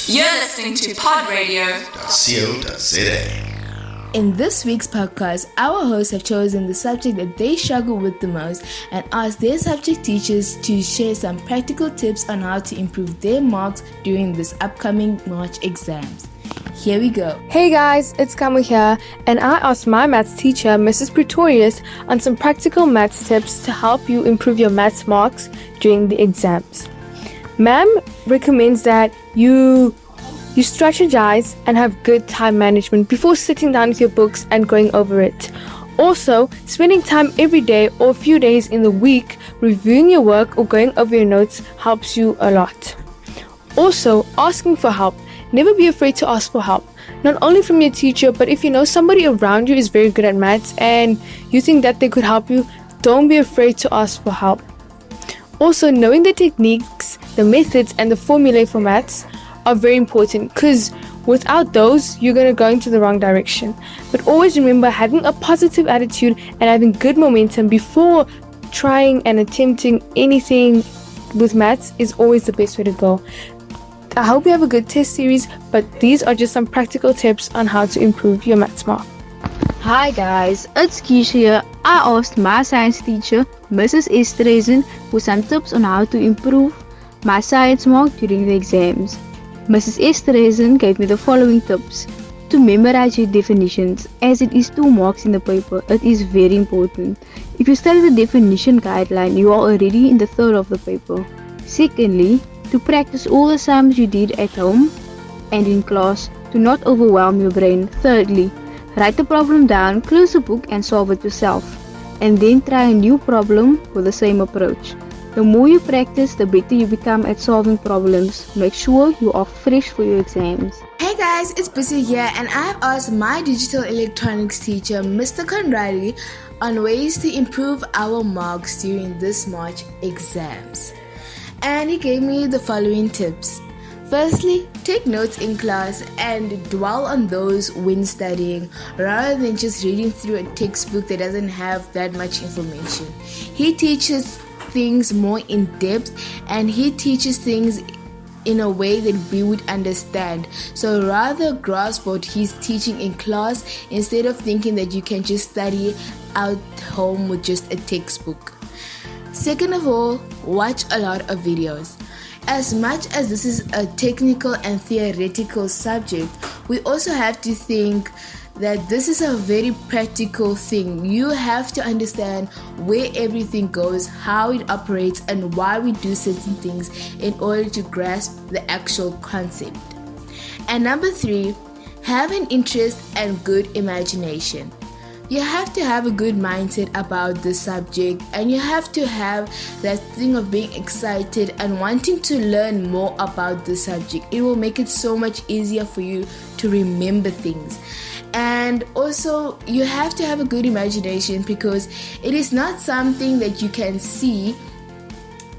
You're listening to podradio.co.za. In this week's podcast, our hosts have chosen the subject that they struggle with the most and asked their subject teachers to share some practical tips on how to improve their marks during this upcoming March exams. Here we go. Hey guys, it's Kamu here, and I asked my maths teacher, Mrs. Pretorius, on some practical maths tips to help you improve your maths marks during the exams. Ma'am recommends that you strategize and have good time management before sitting down with your books and going over it. Also, spending time every day or a few days in the week reviewing your work or going over your notes helps you a lot. Also, asking for help. Never be afraid to ask for help. Not only from your teacher, but if you know somebody around you is very good at maths and you think that they could help you, don't be afraid to ask for help. Also, knowing the techniques, the methods, and the formulae for maths are very important, because without those, you're going to go into the wrong direction. But always remember, having a positive attitude and having good momentum before trying and attempting anything with maths is always the best way to go. I hope you have a good test series, but these are just some practical tips on how to improve your maths mark. Hi guys, it's Keisha here. I asked my science teacher, Mrs. Esterhazen, for some tips on how to improve my science mark during the exams. Mrs. Esterhazen gave me the following tips. To memorize your definitions, as it is 2 marks in the paper, it is very important. If you study the definition guideline, you are already in the third of the paper. Secondly, to practice all the sums you did at home and in class, to not overwhelm your brain. Thirdly, write the problem down, close the book and solve it yourself, and then try a new problem with the same approach. The more you practice, the better you become at solving problems. Make sure you are fresh for your exams. Hey guys, it's Busy here, and I've asked my digital electronics teacher, Mr. Conradi, on ways to improve our marks during this March exams. And he gave me the following tips. Firstly, take notes in class and dwell on those when studying rather than just reading through a textbook that doesn't have that much information. He teaches things more in depth and he teaches things in a way that we would understand. So rather grasp what he's teaching in class instead of thinking that you can just study at home with just a textbook. Second of all, watch a lot of videos. As much as this is a technical and theoretical subject, we also have to think that this is a very practical thing. You have to understand where everything goes, how it operates, and why we do certain things in order to grasp the actual concept. And number 3, have an interest and good imagination. You have to have a good mindset about the subject, and you have to have that thing of being excited and wanting to learn more about the subject. It will make it so much easier for you to remember things. And also, you have to have a good imagination, because it is not something that you can see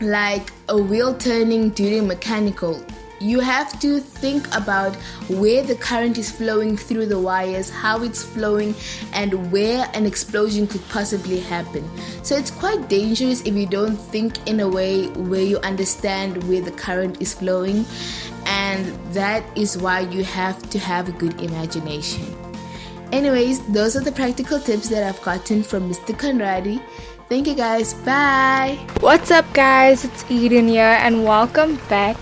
like a wheel turning during mechanical. You have to think about where the current is flowing through the wires, how it's flowing, and where an explosion could possibly happen. So it's quite dangerous if you don't think in a way where you understand where the current is flowing, and that is why you have to have a good imagination. Anyways, those are the practical tips that I've gotten from Mr. Conradi. Thank you guys. Bye. What's up guys, it's Eden here and welcome back.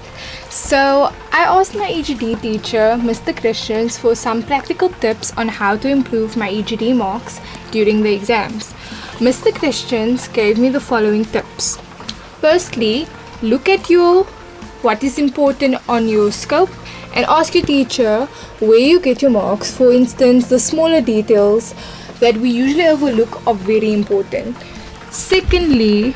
So I asked my EGD teacher, Mr. Christians, for some practical tips on how to improve my EGD marks during the exams. Mr. Christians gave me the following tips. Firstly, look at what is important on your scope and ask your teacher where you get your marks. For instance, the smaller details that we usually overlook are very important. Secondly,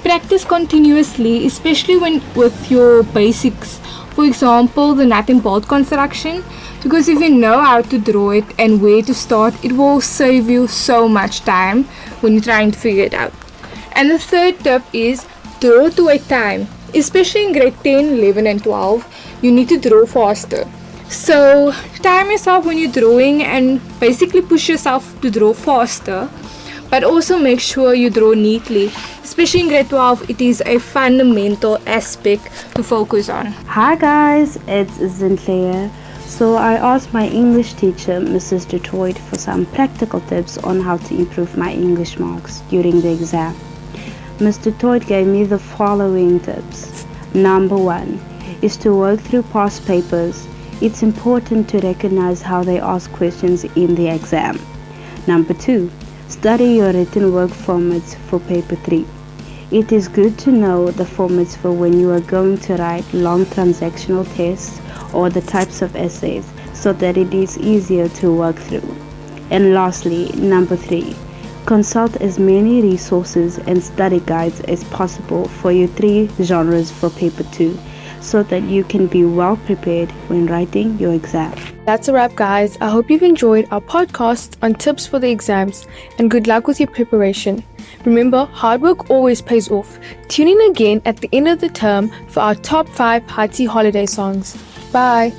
practice continuously, especially with your basics. For example, the nut and bolt construction, because if you know how to draw it and where to start, it will save you so much time when you're trying to figure it out. And the third tip is draw to a time. Especially in grade 10, 11 and 12, you need to draw faster. So time yourself when you're drawing and basically push yourself to draw faster. but also make sure you draw neatly. Especially in grade 12, it is a fundamental aspect to focus on. Hi guys, it's Zintlea. So I asked my English teacher, Mrs. Detroit, for some practical tips on how to improve my English marks during the exam. Ms. Detroit gave me the following tips. Number 1 is to work through past papers. It's important to recognize how they ask questions in the exam. Number 2, study your written work formats for paper 3. It is good to know the formats for when you are going to write long transactional tests or the types of essays so that it is easier to work through. And lastly, number 3, consult as many resources and study guides as possible for your 3 genres for paper 2 so that you can be well prepared when writing your exam. That's a wrap, guys. I hope you've enjoyed our podcast on tips for the exams, and good luck with your preparation. Remember, hard work always pays off. Tune in again at the end of the term for our top 5 Hattie holiday songs. Bye.